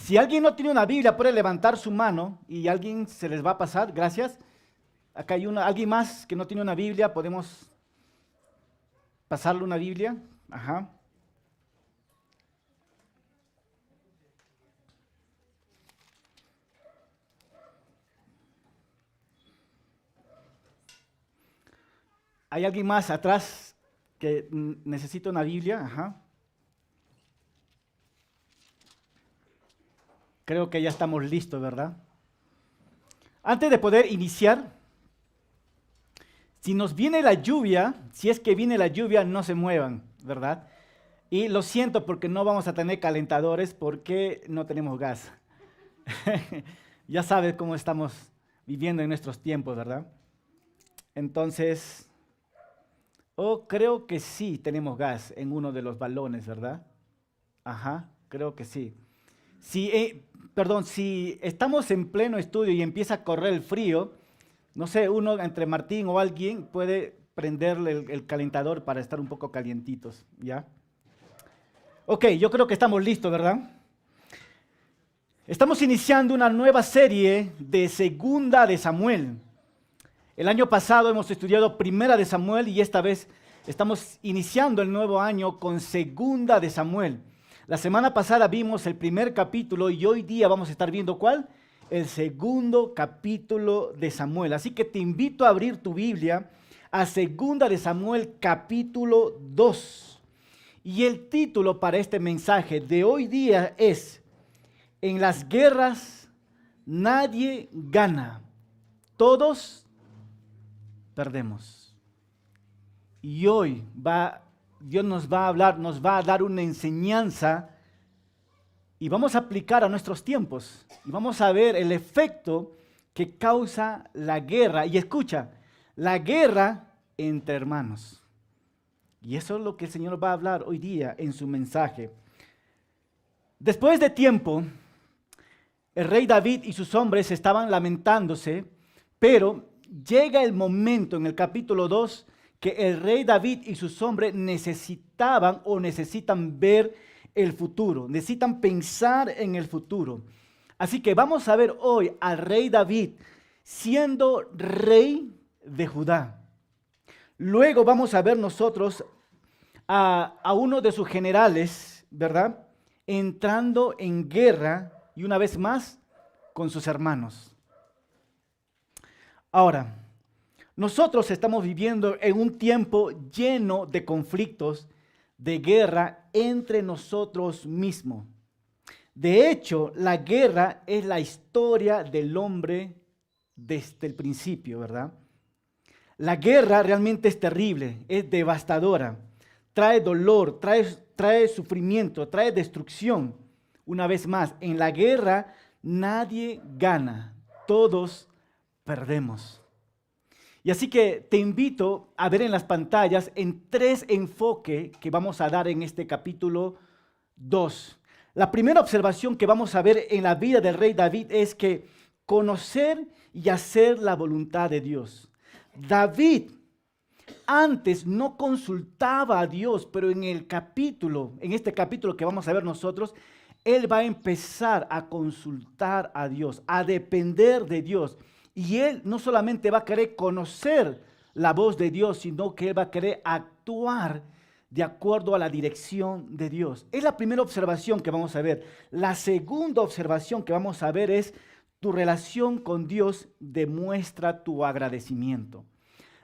Si alguien no tiene una Biblia, puede levantar su mano y alguien se les va a pasar. Gracias. Acá hay alguien más que no tiene una Biblia, podemos pasarle una Biblia. Ajá. ¿Hay alguien más atrás que necesita una Biblia? Ajá. Creo que ya estamos listos, ¿verdad? Antes de poder iniciar, si nos viene la lluvia, si es que viene la lluvia, no se muevan, ¿verdad? Y lo siento porque no vamos a tener calentadores porque no tenemos gas. Ya sabes cómo estamos viviendo en nuestros tiempos, ¿verdad? Entonces, creo que sí tenemos gas en uno de los balones, ¿verdad? Ajá, creo que sí. Si, perdón, si estamos en pleno estudio y empieza a correr el frío, no sé, uno entre Martín o alguien puede prenderle el calentador para estar un poco calientitos, ¿ya? Ok, yo creo que estamos listos, ¿verdad? Estamos iniciando una nueva serie de Segunda de Samuel. El año pasado hemos estudiado Primera de Samuel y esta vez estamos iniciando el nuevo año con Segunda de Samuel. La semana pasada vimos el primer capítulo y hoy día vamos a estar viendo ¿cuál? El segundo capítulo de Samuel. Así que te invito a abrir tu Biblia a Segunda de Samuel capítulo 2. Y el título para este mensaje de hoy día es: en las guerras nadie gana, todos perdemos. Y hoy Dios nos va a hablar, nos va a dar una enseñanza y vamos a aplicar a nuestros tiempos. Y vamos a ver el efecto que causa la guerra. Y escucha, la guerra entre hermanos. Y eso es lo que el Señor va a hablar hoy día en su mensaje. Después de tiempo, el rey David y sus hombres estaban lamentándose, pero llega el momento en el capítulo 2 que el rey David y sus hombres necesitaban o necesitan ver el futuro, necesitan pensar en el futuro. Así que vamos a ver hoy al rey David siendo rey de Judá. Luego vamos a ver nosotros a uno de sus generales, ¿verdad? Entrando en guerra y una vez más con sus hermanos. Ahora, nosotros estamos viviendo en un tiempo lleno de conflictos, de guerra entre nosotros mismos. De hecho, la guerra es la historia del hombre desde el principio, ¿verdad? La guerra realmente es terrible, es devastadora, trae dolor, trae sufrimiento, trae destrucción. Una vez más, en la guerra nadie gana, todos perdemos. Y así que te invito a ver en las pantallas en 3 enfoques que vamos a dar en este capítulo 2. La primera observación que vamos a ver en la vida del rey David es que conocer y hacer la voluntad de Dios. David antes no consultaba a Dios, pero en este capítulo que vamos a ver nosotros, él va a empezar a consultar a Dios, a depender de Dios. Y él no solamente va a querer conocer la voz de Dios, sino que él va a querer actuar de acuerdo a la dirección de Dios. Es la primera observación que vamos a ver. La segunda observación que vamos a ver es: tu relación con Dios demuestra tu agradecimiento.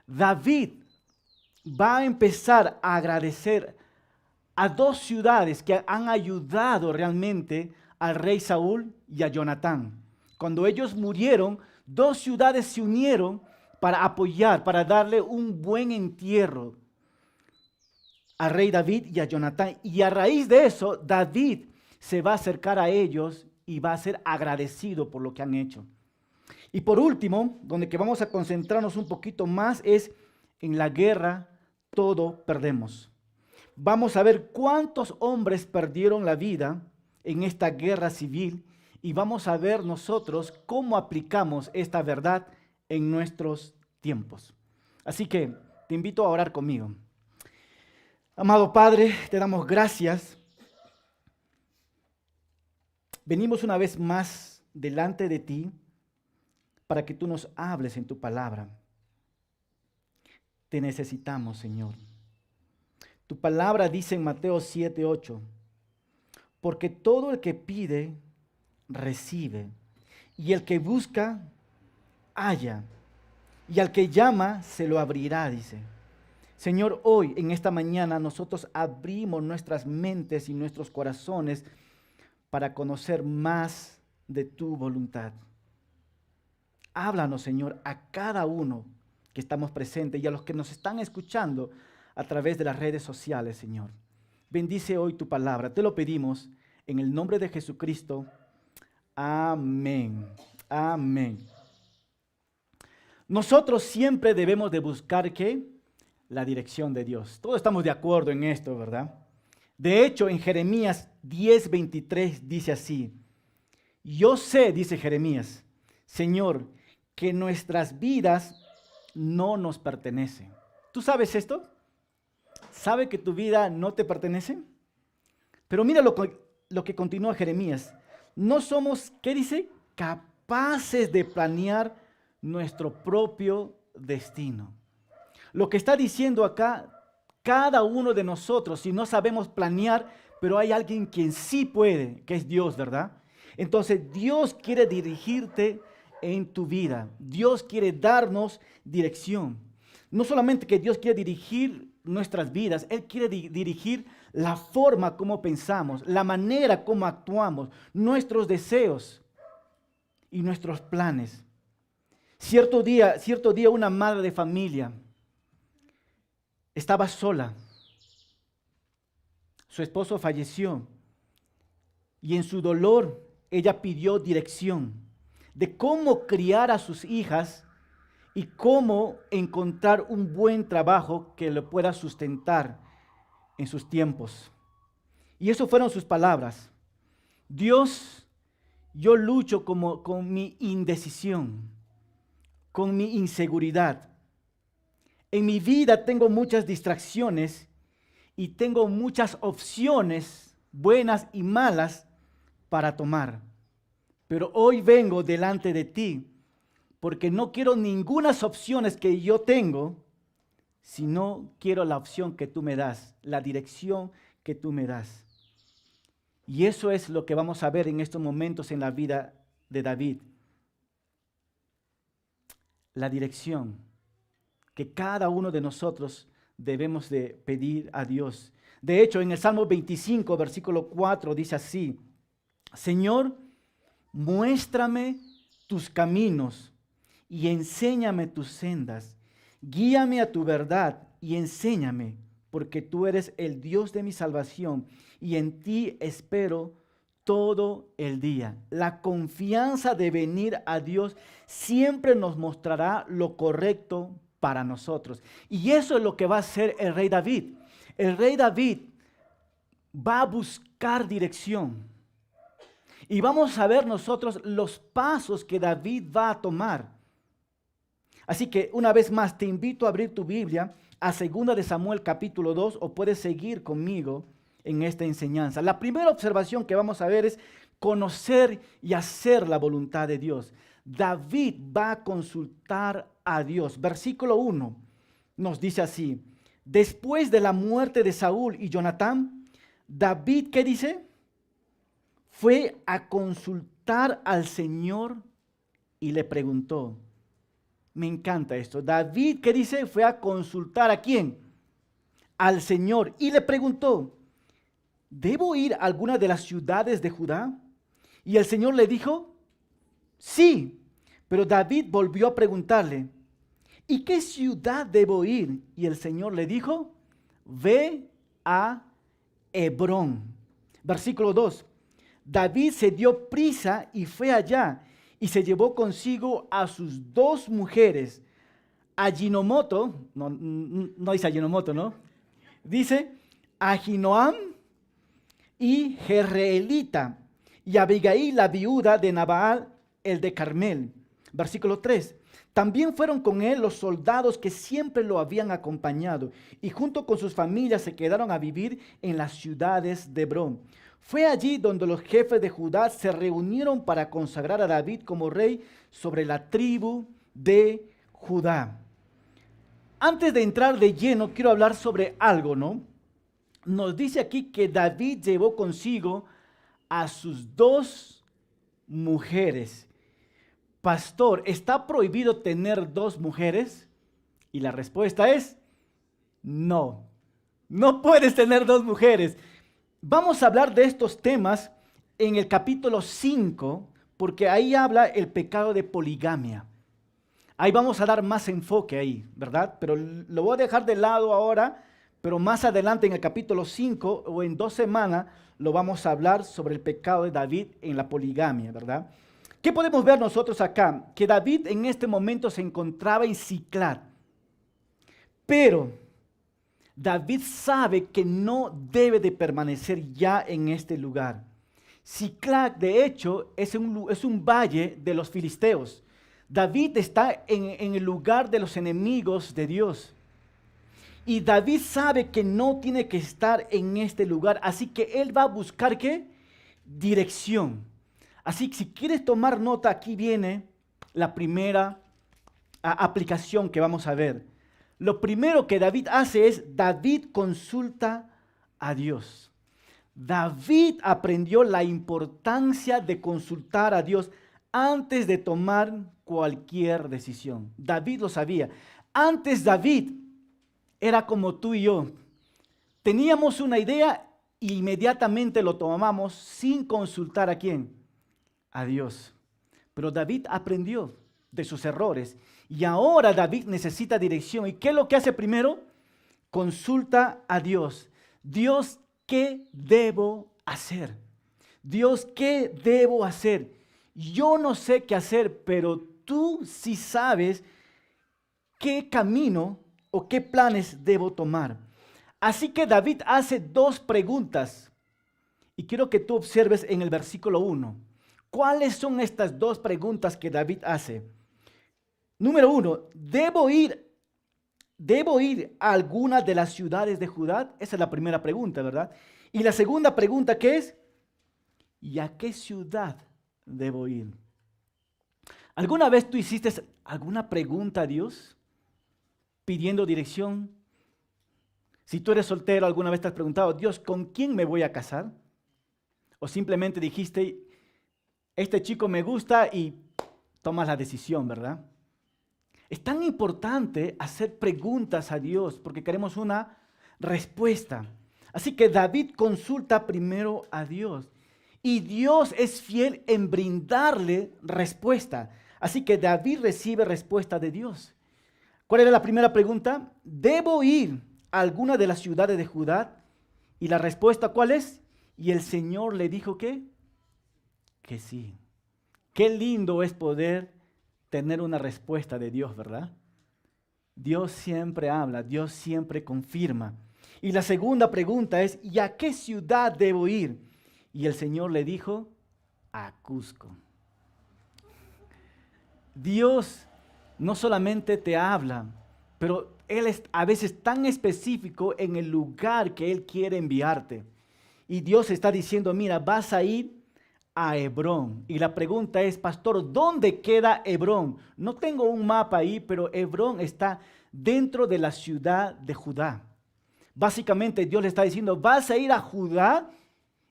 David va a empezar a agradecer a 2 ciudades que han ayudado realmente al rey Saúl y a Jonatán. Cuando ellos murieron, 2 ciudades se unieron para apoyar, para darle un buen entierro al rey David y a Jonatán. Y a raíz de eso, David se va a acercar a ellos y va a ser agradecido por lo que han hecho. Y por último, donde que vamos a concentrarnos un poquito más es: en la guerra todo perdemos. Vamos a ver cuántos hombres perdieron la vida en esta guerra civil y vamos a ver nosotros cómo aplicamos esta verdad en nuestros tiempos. Así que te invito a orar conmigo. Amado Padre, te damos gracias. venimos una vez más delante de ti para que tú nos hables en tu palabra. Te necesitamos, Señor. Tu palabra dice en Mateo 7:8, porque todo el que pide, recibe, y el que busca, halla, y al que llama, se lo abrirá, dice. Señor, hoy, en esta mañana, nosotros abrimos nuestras mentes y nuestros corazones para conocer más de tu voluntad. Háblanos, Señor, a cada uno que estamos presentes y a los que nos están escuchando a través de las redes sociales, Señor. Bendice hoy tu palabra. Te lo pedimos en el nombre de Jesucristo. Amén. Amén. Nosotros siempre debemos de buscar, ¿qué? La dirección de Dios. Todos estamos de acuerdo en esto, ¿verdad? De hecho, en Jeremías 10:23 dice así: yo sé, dice Jeremías, Señor, que nuestras vidas no nos pertenecen. ¿Tú sabes esto? ¿Sabe que tu vida no te pertenece? Pero mira lo que continúa Jeremías. No somos, ¿qué dice? Capaces de planear nuestro propio destino. Lo que está diciendo acá, cada uno de nosotros, si no sabemos planear, pero hay alguien quien sí puede, que es Dios, ¿verdad? Entonces Dios quiere dirigirte en tu vida. Dios quiere darnos dirección. No solamente que Dios quiere dirigir nuestras vidas, Él quiere dirigir la forma como pensamos, la manera como actuamos, nuestros deseos y nuestros planes. Cierto día una madre de familia estaba sola. Su esposo falleció y en su dolor ella pidió dirección de cómo criar a sus hijas y cómo encontrar un buen trabajo que le pueda sustentar en sus tiempos. Y eso fueron sus palabras. Dios, yo lucho con mi indecisión, con mi inseguridad. En mi vida tengo muchas distracciones y tengo muchas opciones, buenas y malas, para tomar. Pero hoy vengo delante de ti porque no quiero ninguna opciones que yo tengo, sino quiero la opción que tú me das, la dirección que tú me das. Y eso es lo que vamos a ver en estos momentos en la vida de David. La dirección que cada uno de nosotros debemos de pedir a Dios. De hecho, en el Salmo 25, versículo 4, dice así: Señor, muéstrame tus caminos y enséñame tus sendas. Guíame a tu verdad y enséñame, porque tú eres el Dios de mi salvación y en ti espero todo el día. La confianza de venir a Dios siempre nos mostrará lo correcto para nosotros. Y eso es lo que va a hacer el rey David. El rey David va a buscar dirección. Y vamos a ver nosotros los pasos que David va a tomar. Así que una vez más te invito a abrir tu Biblia a 2 de Samuel capítulo 2 o puedes seguir conmigo en esta enseñanza. La primera observación que vamos a ver es conocer y hacer la voluntad de Dios. David va a consultar a Dios. Versículo 1 nos dice así: después de la muerte de Saúl y Jonatán, David, ¿qué dice? Fue a consultar al Señor y le preguntó. Me encanta esto. David, ¿qué dice? Fue a consultar ¿a quién? Al Señor y le preguntó: ¿debo ir a alguna de las ciudades de Judá? Y el Señor le dijo: sí. Pero David volvió a preguntarle: ¿y qué ciudad debo ir? Y el Señor le dijo: ve a Hebrón. Versículo 2. David se dio prisa y fue allá y se llevó consigo a sus 2 mujeres, Ahinomoto, no dice Ahinomoto, ¿no? Dice Ahinoam y Jezreelita, y Abigail, la viuda de Nabal, el de Carmel. Versículo 3. También fueron con él los soldados que siempre lo habían acompañado, y junto con sus familias se quedaron a vivir en las ciudades de Hebrón. Fue allí donde los jefes de Judá se reunieron para consagrar a David como rey sobre la tribu de Judá. Antes de entrar de lleno, quiero hablar sobre algo, ¿no? Nos dice aquí que David llevó consigo a sus 2 mujeres. Pastor, ¿está prohibido tener 2 mujeres? Y la respuesta es no. No puedes tener 2 mujeres. Vamos a hablar de estos temas en el capítulo 5, porque ahí habla el pecado de poligamia. Ahí vamos a dar más enfoque ahí, ¿verdad? Pero lo voy a dejar de lado ahora, pero más adelante en el capítulo 5 o en 2 semanas lo vamos a hablar sobre el pecado de David en la poligamia, ¿verdad? ¿Qué podemos ver nosotros acá? Que David en este momento se encontraba en Siclag, pero David sabe que no debe de permanecer ya en este lugar. Siclag, de hecho, es un valle de los filisteos. David está en el lugar de los enemigos de Dios. Y David sabe que no tiene que estar en este lugar, así que él va a buscar ¿qué? Dirección. Así que si quieres tomar nota, aquí viene la primera aplicación que vamos a ver. Lo primero que David hace es, David consulta a Dios. David aprendió la importancia de consultar a Dios antes de tomar cualquier decisión. David lo sabía. Antes David era como tú y yo. Teníamos una idea e inmediatamente lo tomamos sin consultar ¿a quién? A Dios. Pero David aprendió de sus errores y ahora David necesita dirección. ¿Y qué es lo que hace primero? Consulta a Dios. Dios, ¿qué debo hacer? Dios, ¿qué debo hacer? Yo no sé qué hacer, pero tú sí sabes qué camino o qué planes debo tomar. Así que David hace 2 preguntas y quiero que tú observes en el versículo 1. ¿Cuáles son estas 2 preguntas que David hace? Número 1, ¿debo ir a alguna de las ciudades de Judá? Esa es la primera pregunta, ¿verdad? Y la segunda pregunta, ¿qué es? ¿Y a qué ciudad debo ir? ¿Alguna vez tú hiciste alguna pregunta a Dios pidiendo dirección? Si tú eres soltero, ¿alguna vez te has preguntado, Dios, ¿con quién me voy a casar? O simplemente dijiste, este chico me gusta y tomas la decisión, ¿verdad? Es tan importante hacer preguntas a Dios porque queremos una respuesta. Así que David consulta primero a Dios y Dios es fiel en brindarle respuesta. Así que David recibe respuesta de Dios. ¿Cuál era la primera pregunta? ¿Debo ir a alguna de las ciudades de Judá? Y la respuesta, ¿cuál es? Y el Señor le dijo ¿qué? Que sí. Qué lindo es poder tener una respuesta de Dios, ¿verdad? Dios siempre habla, Dios siempre confirma. Y la segunda pregunta es, ¿y a qué ciudad debo ir? Y el Señor le dijo, a Cusco. Dios no solamente te habla, pero Él es a veces tan específico en el lugar que Él quiere enviarte. Y Dios está diciendo, mira, vas a ir a Hebrón. Y la pregunta es, pastor, ¿dónde queda Hebrón? No tengo un mapa ahí, pero Hebrón está dentro de la ciudad de Judá. Básicamente Dios le está diciendo, vas a ir a Judá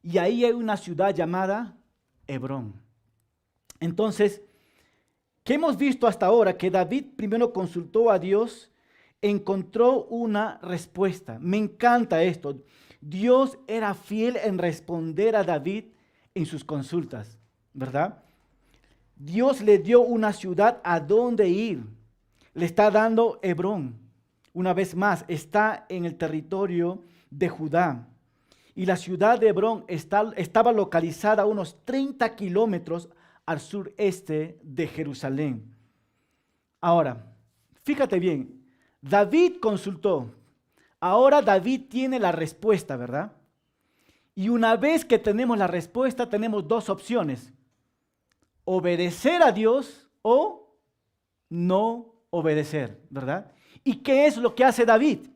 y ahí hay una ciudad llamada Hebrón. Entonces, ¿qué hemos visto hasta ahora? Que David primero consultó a Dios, encontró una respuesta. Me encanta esto. Dios era fiel en responder a David en sus consultas, ¿verdad? Dios le dio una ciudad a donde ir. Le está dando Hebrón. Una vez más, está en el territorio de Judá. Y la ciudad de Hebrón estaba localizada a unos 30 kilómetros al sureste de Jerusalén. Ahora, fíjate bien, David consultó. Ahora David tiene la respuesta, ¿verdad? Y una vez que tenemos la respuesta, tenemos 2 opciones. Obedecer a Dios o no obedecer, ¿verdad? ¿Y qué es lo que hace David?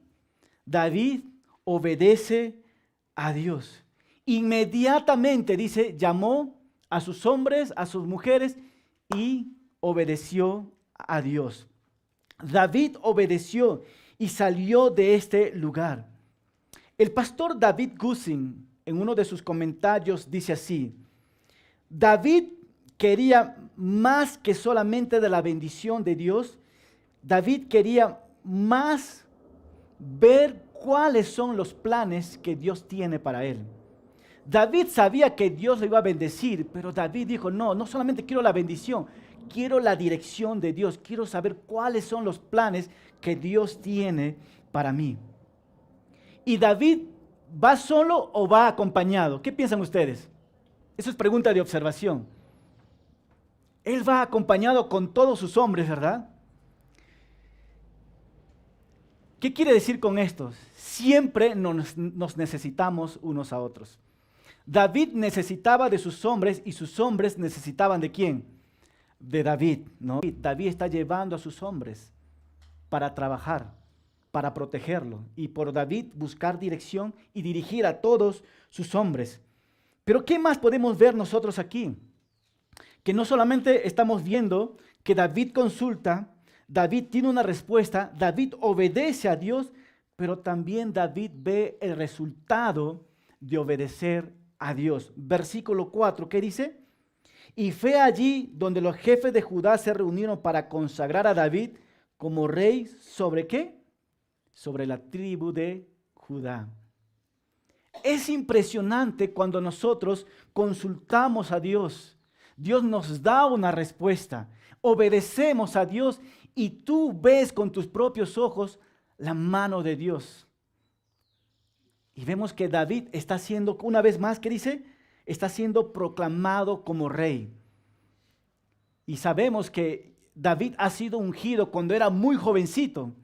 David obedece a Dios. Inmediatamente, dice, llamó a sus hombres, a sus mujeres y obedeció a Dios. David obedeció y salió de este lugar. El pastor David Gusin, en uno de sus comentarios, dice así: David quería más que solamente de la bendición de Dios. David quería más ver cuáles son los planes que Dios tiene para él. David sabía que Dios lo iba a bendecir, pero David dijo, no solamente quiero la bendición, quiero la dirección de Dios, quiero saber cuáles son los planes que Dios tiene para mí. ¿Y David va solo o va acompañado? ¿Qué piensan ustedes? Eso es pregunta de observación. Él va acompañado con todos sus hombres, ¿verdad? ¿Qué quiere decir con esto? Siempre nos necesitamos unos a otros. David necesitaba de sus hombres y sus hombres necesitaban ¿de quién? De David, ¿no? David está llevando a sus hombres para trabajar, para protegerlo y por David buscar dirección y dirigir a todos sus hombres. Pero ¿qué más podemos ver nosotros aquí? Que no solamente estamos viendo que David consulta, David tiene una respuesta, David obedece a Dios, pero también David ve el resultado de obedecer a Dios. Versículo 4, ¿qué dice? Y fue allí donde los jefes de Judá se reunieron para consagrar a David como rey ¿sobre qué? Sobre la tribu de Judá. Es impresionante cuando nosotros consultamos a Dios. Dios nos da una respuesta. Obedecemos a Dios y tú ves con tus propios ojos la mano de Dios. Y vemos que David está siendo, una vez más, ¿qué dice? Está siendo proclamado como rey. Y sabemos que David ha sido ungido cuando era muy jovencito.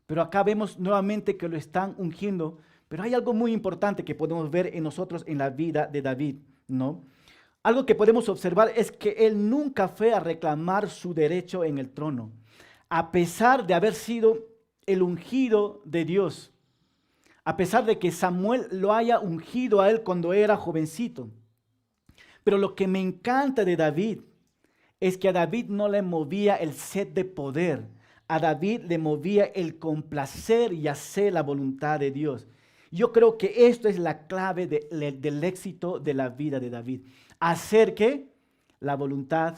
Pero acá vemos nuevamente que lo están ungiendo. Pero hay algo muy importante que podemos ver en nosotros en la vida de David, ¿no? Algo que podemos observar es que él nunca fue a reclamar su derecho en el trono. A pesar de haber sido el ungido de Dios. A pesar de que Samuel lo haya ungido a él cuando era jovencito. Pero lo que me encanta de David es que a David no le movía el sed de poder. A David le movía el complacer y hacer la voluntad de Dios. Yo creo que esto es la clave del éxito de la vida de David. Hacer ¿qué? La voluntad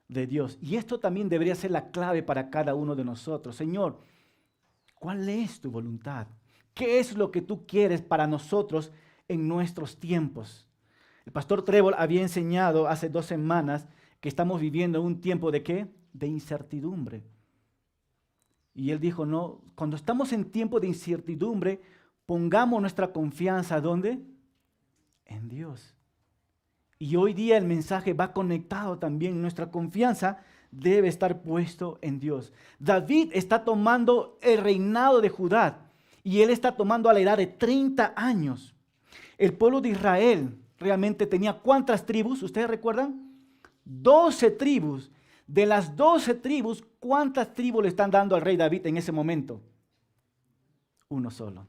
de Dios. Y esto también debería ser la clave para cada uno de nosotros. Señor, ¿cuál es tu voluntad? ¿Qué es lo que tú quieres para nosotros en nuestros tiempos? El pastor Trevor había enseñado hace 2 semanas que estamos viviendo un tiempo ¿de qué? De incertidumbre. Y él dijo, no, cuando estamos en tiempo de incertidumbre, pongamos nuestra confianza ¿dónde? En Dios. Y hoy día el mensaje va conectado también. Nuestra confianza debe estar puesto en Dios. David está tomando el reinado de Judá. Y él está tomando a la edad de 30 años. El pueblo de Israel realmente tenía ¿cuántas tribus? ¿Ustedes recuerdan? 12 tribus. De las 12 tribus, ¿cuántas tribus le están dando al rey David en ese momento? Uno solo.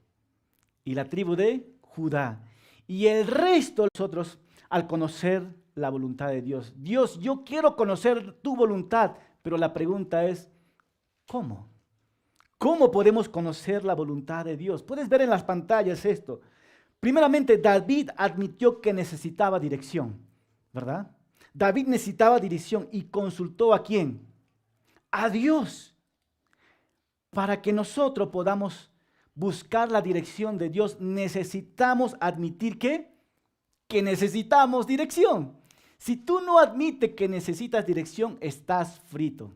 Y la tribu de Judá. Y el resto de nosotros al conocer la voluntad de Dios. Dios, yo quiero conocer tu voluntad, pero la pregunta es, ¿cómo? ¿Cómo podemos conocer la voluntad de Dios? Puedes ver en las pantallas esto. Primeramente, David admitió que necesitaba dirección, ¿verdad? David necesitaba dirección y consultó ¿a quién? A Dios. Para que nosotros podamos buscar la dirección de Dios, necesitamos admitir que necesitamos dirección. Si tú no admites que necesitas dirección, estás frito.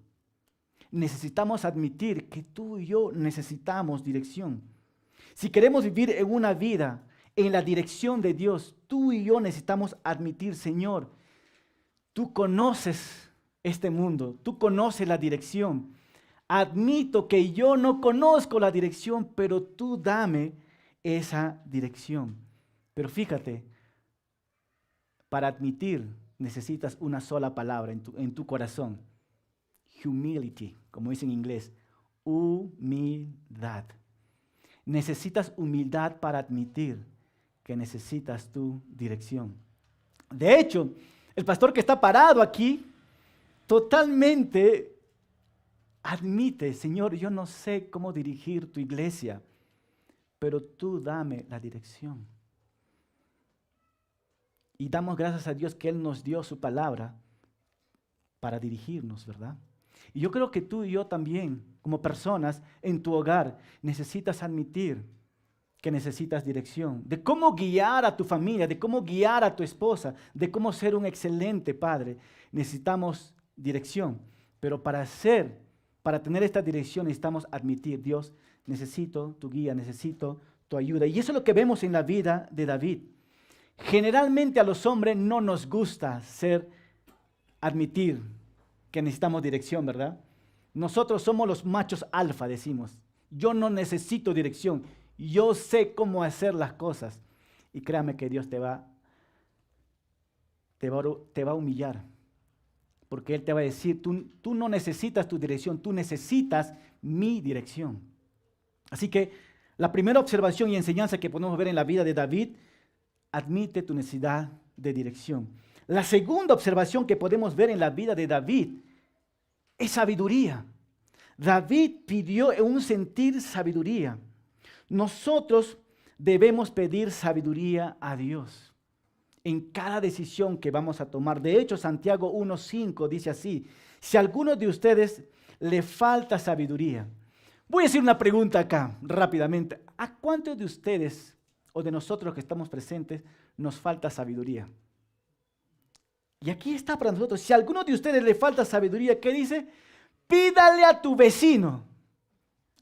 Necesitamos admitir que tú y yo necesitamos dirección. Si queremos vivir en una vida en la dirección de Dios, tú y yo necesitamos admitir, Señor, tú conoces este mundo, tú conoces la dirección. Admito que yo no conozco la dirección, pero tú dame esa dirección. Pero fíjate, para admitir necesitas una sola palabra en tu corazón. Humility, como dice en inglés, humildad. Necesitas humildad para admitir que necesitas tu dirección. De hecho, el pastor que está parado aquí totalmente admite, Señor, yo no sé cómo dirigir tu iglesia, pero tú dame la dirección. Y damos gracias a Dios que Él nos dio su palabra para dirigirnos, ¿verdad? Y yo creo que tú y yo también, como personas en tu hogar, necesitas admitir que necesitas dirección, de cómo guiar a tu familia, de cómo guiar a tu esposa, de cómo ser un excelente padre. Necesitamos dirección, pero para tener esta dirección necesitamos admitir, Dios, necesito tu guía, necesito tu ayuda. Y eso es lo que vemos en la vida de David. Generalmente a los hombres no nos gusta admitir que necesitamos dirección, ¿verdad? Nosotros somos los machos alfa, decimos. Yo no necesito dirección. Yo sé cómo hacer las cosas. Y créame que Dios te va a humillar. Porque Él te va a decir, tú no necesitas tu dirección, tú necesitas mi dirección. Así que la primera observación y enseñanza que podemos ver en la vida de David, admite tu necesidad de dirección. La segunda observación que podemos ver en la vida de David es sabiduría. David pidió en un sentir sabiduría. Nosotros debemos pedir sabiduría a Dios en cada decisión que vamos a tomar. De hecho, Santiago 1:5 dice así, si a alguno de ustedes le falta sabiduría. Voy a hacer una pregunta acá rápidamente. ¿A cuántos de ustedes o de nosotros que estamos presentes nos falta sabiduría? Y aquí está para nosotros. Si a alguno de ustedes le falta sabiduría, ¿qué dice? Pídale a tu vecino.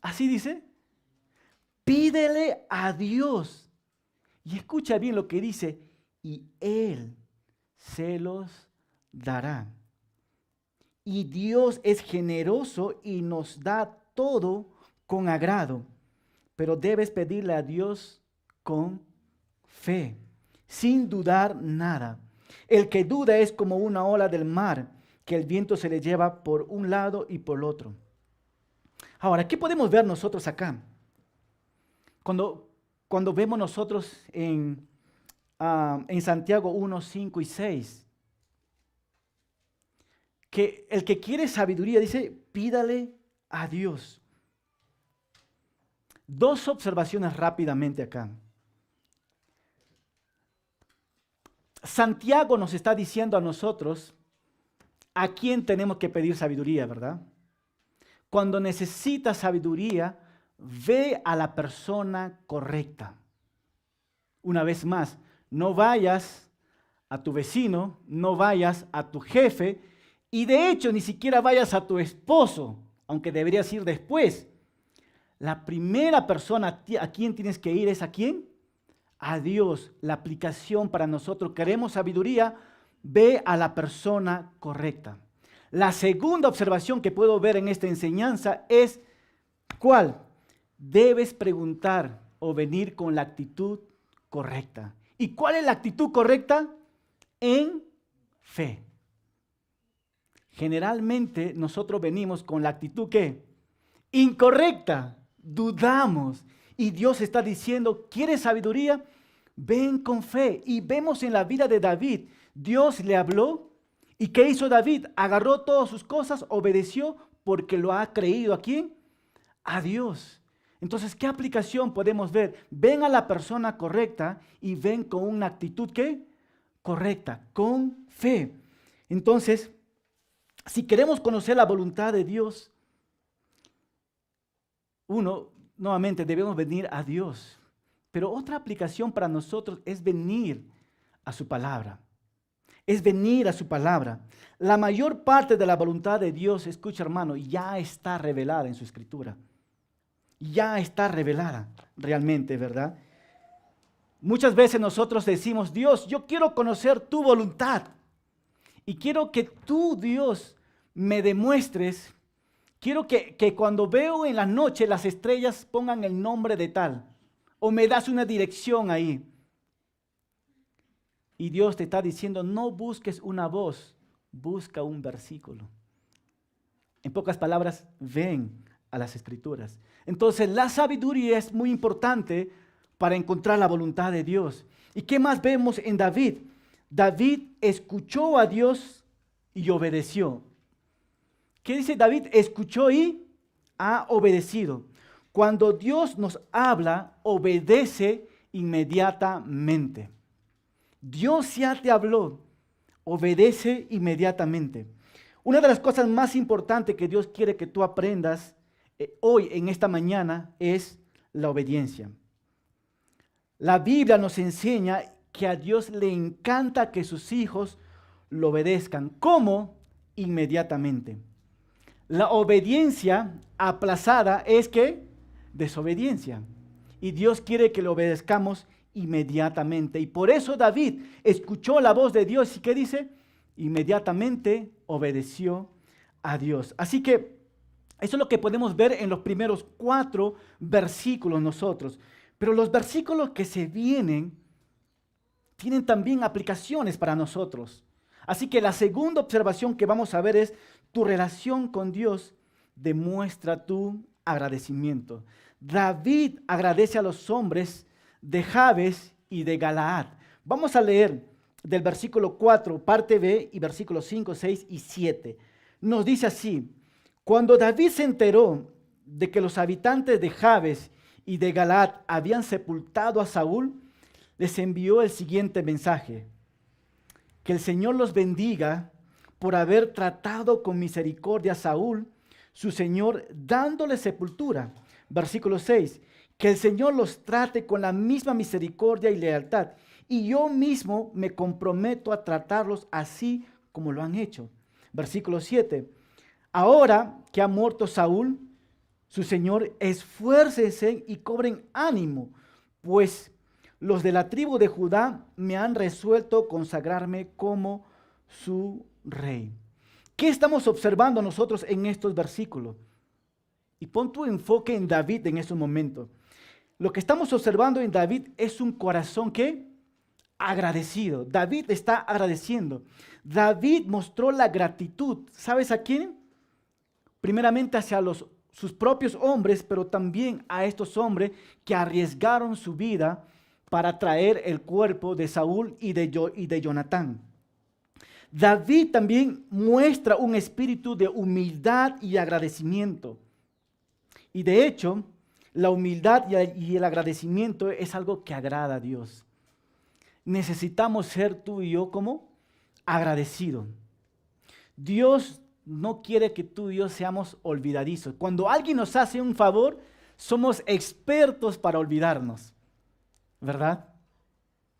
¿Así dice? Pídele a Dios. Y escucha bien lo que dice. Y Él se los dará. Y Dios es generoso y nos da todo con agrado. Pero debes pedirle a Dios con fe, sin dudar nada. El que duda es como una ola del mar, que el viento se le lleva por un lado y por el otro. Ahora, ¿qué podemos ver nosotros acá? Cuando vemos nosotros en Santiago 1, 5 y 6, que el que quiere sabiduría dice, pídale a Dios. Dos observaciones rápidamente acá. Santiago nos está diciendo a nosotros a quién tenemos que pedir sabiduría, ¿verdad? Cuando necesitas sabiduría, ve a la persona correcta. Una vez más, no vayas a tu vecino, no vayas a tu jefe y de hecho ni siquiera vayas a tu esposo, aunque deberías ir después. La primera persona a quien tienes que ir es ¿a quién? A Dios. La aplicación para nosotros, queremos sabiduría, ve a la persona correcta. La segunda observación que puedo ver en esta enseñanza es ¿cuál? Debes preguntar o venir con la actitud correcta. ¿Y cuál es la actitud correcta? En fe. Generalmente nosotros venimos con la actitud ¿qué? Incorrecta. Dudamos. Y Dios está diciendo, ¿quieres sabiduría? Ven con fe. Y vemos en la vida de David, Dios le habló. ¿Y qué hizo David? Agarró todas sus cosas, obedeció porque lo ha creído. ¿A quién? A Dios. Entonces, ¿qué aplicación podemos ver? Ven a la persona correcta y ven con una actitud ¿qué? Correcta, con fe. Entonces, si queremos conocer la voluntad de Dios, nuevamente debemos venir a Dios. Pero otra aplicación para nosotros es venir a su palabra. Es venir a su palabra. La mayor parte de la voluntad de Dios, escucha hermano, ya está revelada en su escritura. Ya está revelada realmente, ¿verdad? Muchas veces nosotros decimos, Dios, yo quiero conocer tu voluntad. Y quiero que tú, Dios, me demuestres. Quiero que cuando veo en la noche las estrellas pongan el nombre de tal. O me das una dirección ahí. Y Dios te está diciendo, no busques una voz, busca un versículo. En pocas palabras, ven a las escrituras. Entonces la sabiduría es muy importante para encontrar la voluntad de Dios. ¿Y qué más vemos en David? David escuchó a Dios y obedeció. ¿Qué dice David? Escuchó y ha obedecido. Cuando Dios nos habla, obedece inmediatamente. Dios ya te habló, obedece inmediatamente. Una de las cosas más importantes que Dios quiere que tú aprendas hoy, en esta mañana, es la obediencia. La Biblia nos enseña que a Dios le encanta que sus hijos lo obedezcan. ¿Cómo? Inmediatamente. La obediencia aplazada es que desobediencia. Y Dios quiere que lo obedezcamos inmediatamente. Y por eso David escuchó la voz de Dios. ¿Y qué dice? Inmediatamente obedeció a Dios. Así que eso es lo que podemos ver en los primeros 4 versículos nosotros. Pero los versículos que se vienen tienen también aplicaciones para nosotros. Así que la segunda observación que vamos a ver es: tu relación con Dios demuestra tu agradecimiento. David agradece a los hombres de Jabes y de Galaad. Vamos a leer del versículo 4, parte B, y versículos 5, 6 y 7. Nos dice así: cuando David se enteró de que los habitantes de Jabes y de Galaad habían sepultado a Saúl, les envió el siguiente mensaje: que el Señor los bendiga por haber tratado con misericordia a Saúl, su Señor, dándole sepultura. Versículo 6, que el Señor los trate con la misma misericordia y lealtad, y yo mismo me comprometo a tratarlos así como lo han hecho. Versículo 7, ahora que ha muerto Saúl, su Señor, esfuércense y cobren ánimo, pues los de la tribu de Judá me han resuelto consagrarme como su rey. ¿Qué estamos observando nosotros en estos versículos? Y pon tu enfoque en David en estos momentos. Lo que estamos observando en David es un corazón que agradecido. David está agradeciendo. David mostró la gratitud. ¿Sabes a quién? Primeramente hacia sus propios hombres, pero también a estos hombres que arriesgaron su vida para traer el cuerpo de Saúl y de Jonatán. David también muestra un espíritu de humildad y agradecimiento. Y de hecho, la humildad y el agradecimiento es algo que agrada a Dios. Necesitamos ser tú y yo como agradecidos. Dios no quiere que tú y yo seamos olvidadizos. Cuando alguien nos hace un favor, somos expertos para olvidarnos, ¿verdad?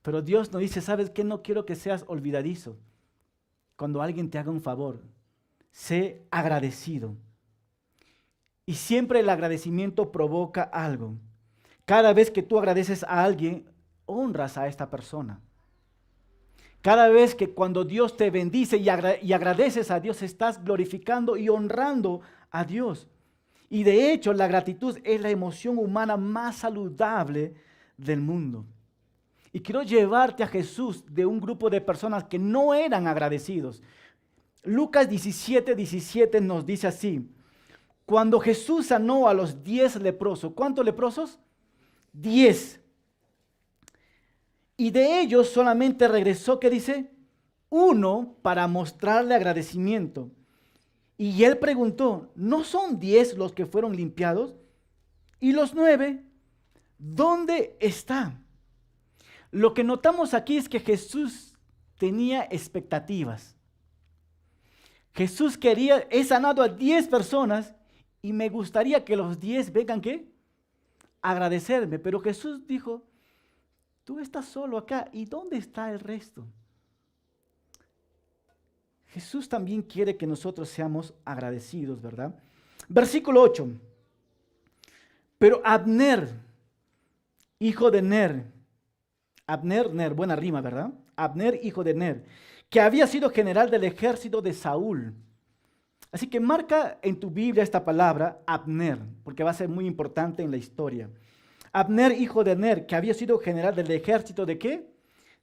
Pero Dios nos dice: ¿sabes qué? No quiero que seas olvidadizo. Cuando alguien te haga un favor, sé agradecido. Y siempre el agradecimiento provoca algo. Cada vez que tú agradeces a alguien, honras a esta persona. Cada vez que cuando Dios te bendice y agradeces a Dios, estás glorificando y honrando a Dios. Y de hecho, la gratitud es la emoción humana más saludable del mundo. Y quiero llevarte a Jesús de un grupo de personas que no eran agradecidos. Lucas 17 nos dice así: cuando Jesús sanó a los 10 leprosos, ¿cuántos leprosos? 10. Y de ellos solamente regresó, ¿qué dice? 1 para mostrarle agradecimiento. Y él preguntó: ¿no son 10 los que fueron limpiados? ¿Y los 9? ¿Dónde están? Lo que notamos aquí es que Jesús tenía expectativas. Jesús he sanado a 10 personas y me gustaría que los 10 vengan, ¿qué? A agradecerme. Pero Jesús dijo: tú estás solo acá, ¿y dónde está el resto? Jesús también quiere que nosotros seamos agradecidos, ¿verdad? Versículo 8. Pero Abner, hijo de Ner, buena rima, ¿verdad? Abner, hijo de Ner, que había sido general del ejército de Saúl. Así que marca en tu Biblia esta palabra, Abner, porque va a ser muy importante en la historia. Abner, hijo de Ner, que había sido general del ejército ¿de qué?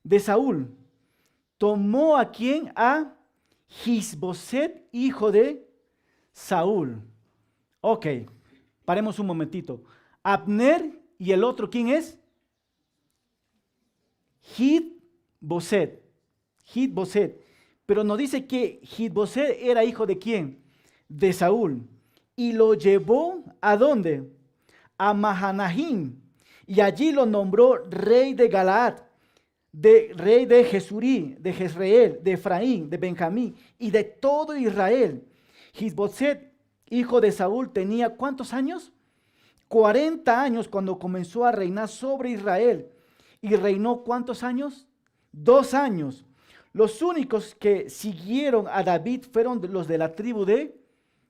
De Saúl. Tomó ¿a quién? A Isboset, hijo de Saúl. Ok, paremos un momentito. Abner y el otro, ¿quién es? Gid-boset. Gid-boset. Pero nos dice que Gid-boset era hijo ¿de quién? De Saúl. Y lo llevó ¿a dónde? A Mahanahim. Y allí lo nombró rey de Galaad, rey de Jesurí, de Jezreel, de Efraín, de Benjamín y de todo Israel. Gid-boset, hijo de Saúl, tenía ¿cuántos años? 40 años cuando comenzó a reinar sobre Israel. ¿Y reinó cuántos años? 2 años. Los únicos que siguieron a David fueron los de la tribu de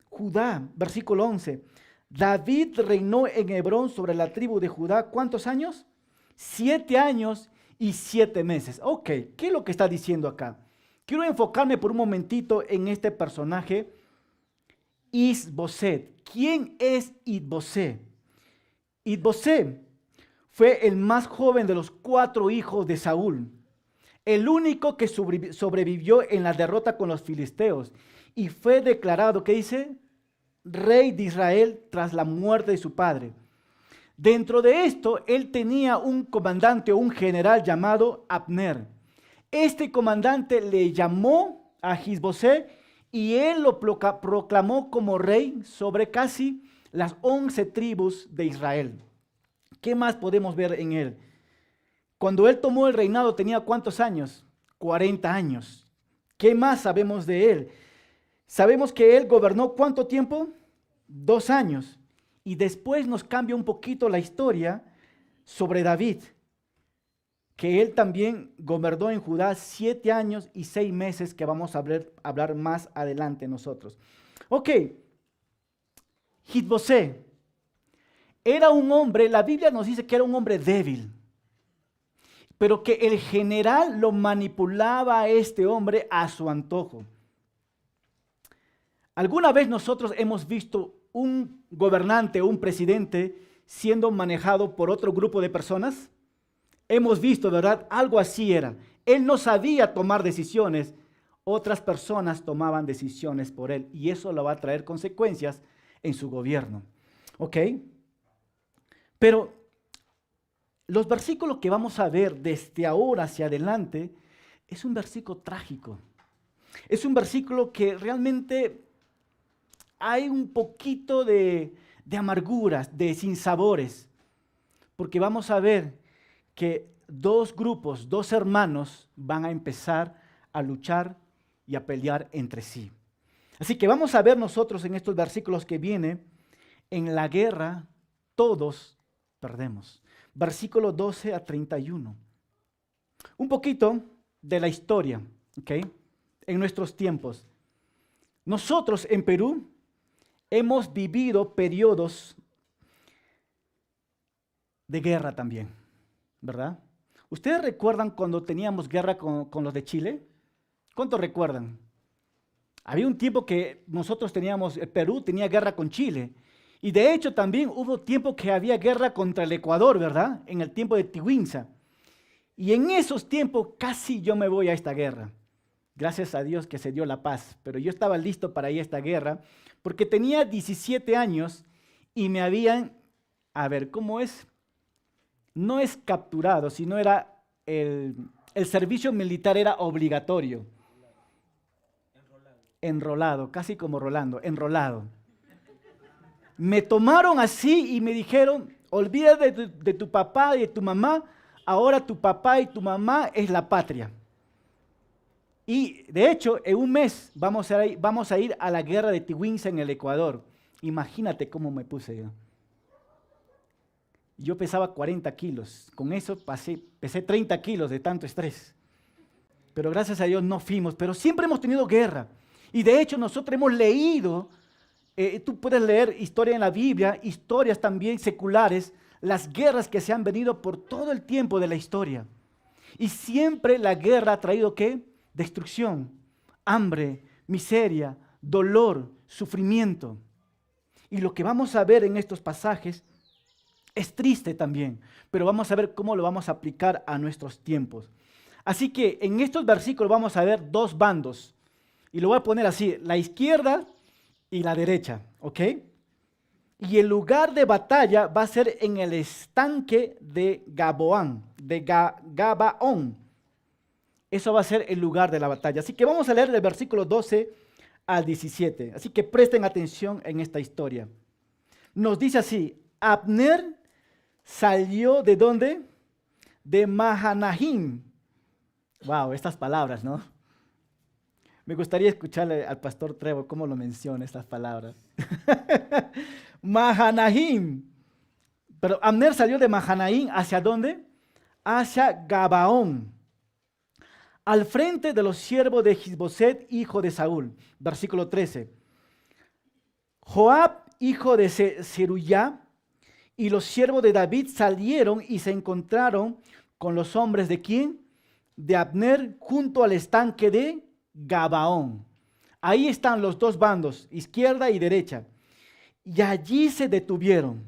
Judá. Versículo 11. David reinó en Hebrón sobre la tribu de Judá. ¿Cuántos años? 7 años y 7 meses. Ok, ¿qué es lo que está diciendo acá? Quiero enfocarme por un momentito en este personaje, Is-boset. ¿Quién es Is-boset? Is-boset fue el más joven de los 4 hijos de Saúl, el único que sobrevivió en la derrota con los filisteos y fue declarado, ¿qué dice? Rey de Israel tras la muerte de su padre. Dentro de esto, él tenía un comandante o un general llamado Abner. Este comandante le llamó a Is-boset y él lo proclamó como rey sobre casi las 11 tribus de Israel. ¿Qué más podemos ver en él? Cuando él tomó el reinado tenía ¿cuántos años? 40 años. ¿Qué más sabemos de él? Sabemos que él gobernó ¿cuánto tiempo? 2 años. Y después nos cambia un poquito la historia sobre David, que él también gobernó en Judá 7 años y 6 meses, que vamos a hablar más adelante nosotros. Ok, Is-boset era un hombre, la Biblia nos dice que era un hombre débil, pero que el general lo manipulaba a este hombre a su antojo. ¿Alguna vez nosotros hemos visto un gobernante o un presidente siendo manejado por otro grupo de personas? Hemos visto, ¿verdad? Algo así era. Él no sabía tomar decisiones, otras personas tomaban decisiones por él y eso le va a traer consecuencias en su gobierno. ¿Ok? Pero los versículos que vamos a ver desde ahora hacia adelante es un versículo trágico. Es un versículo que realmente hay un poquito de amarguras, de sinsabores, porque vamos a ver que 2 grupos, 2 hermanos van a empezar a luchar y a pelear entre sí. Así que vamos a ver nosotros en estos versículos que vienen, en la guerra todos perdemos. Versículo 12 a 31. Un poquito de la historia, ¿ok? En nuestros tiempos. Nosotros en Perú hemos vivido periodos de guerra también, ¿verdad? ¿Ustedes recuerdan cuando teníamos guerra con los de Chile? ¿Cuántos recuerdan? Había un tiempo que nosotros teníamos, Perú tenía guerra con Chile. Y de hecho también hubo tiempo que había guerra contra el Ecuador, ¿verdad? En el tiempo de Tiwinza. Y en esos tiempos casi yo me voy a esta guerra. Gracias a Dios que se dio la paz. Pero yo estaba listo para ir a esta guerra porque tenía 17 años y me habían, a ver, ¿cómo es? No es capturado, sino era el servicio militar era obligatorio. Enrolado, casi como Rolando, enrolado. Me tomaron así y me dijeron, olvídate de tu papá y de tu mamá, ahora tu papá y tu mamá es la patria. Y de hecho, en un mes vamos a ir a la guerra de Tiwinza en el Ecuador. Imagínate cómo me puse yo. Yo pesaba 40 kilos, con eso pesé 30 kilos de tanto estrés. Pero gracias a Dios no fuimos, pero siempre hemos tenido guerra. Y de hecho nosotros hemos leído, tú puedes leer historia en la Biblia, historias también seculares, las guerras que se han venido por todo el tiempo de la historia. Y siempre la guerra ha traído ¿qué? Destrucción, hambre, miseria, dolor, sufrimiento. Y lo que vamos a ver en estos pasajes es triste también, pero vamos a ver cómo lo vamos a aplicar a nuestros tiempos. Así que en estos versículos vamos a ver 2 bandos. Y lo voy a poner así, la izquierda y la derecha, ¿ok? Y el lugar de batalla va a ser en el estanque de Gabaón, Gabaón. Eso va a ser el lugar de la batalla. Así que vamos a leer del versículo 12 al 17. Así que presten atención en esta historia. Nos dice así: Abner salió ¿de dónde? De Mahanahim. Wow, estas palabras, ¿no? Me gustaría escucharle al pastor Trevor cómo lo menciona estas palabras. Mahanahim. Pero Abner salió de Mahanahim, ¿hacia dónde? Hacia Gabaón, al frente de los siervos de Isboset, hijo de Saúl. Versículo 13. Joab, hijo de Zeruyá, y los siervos de David salieron y se encontraron con los hombres de ¿quién? De Abner, junto al estanque de Gabaón. Ahí están los dos bandos, izquierda y derecha. Y allí se detuvieron.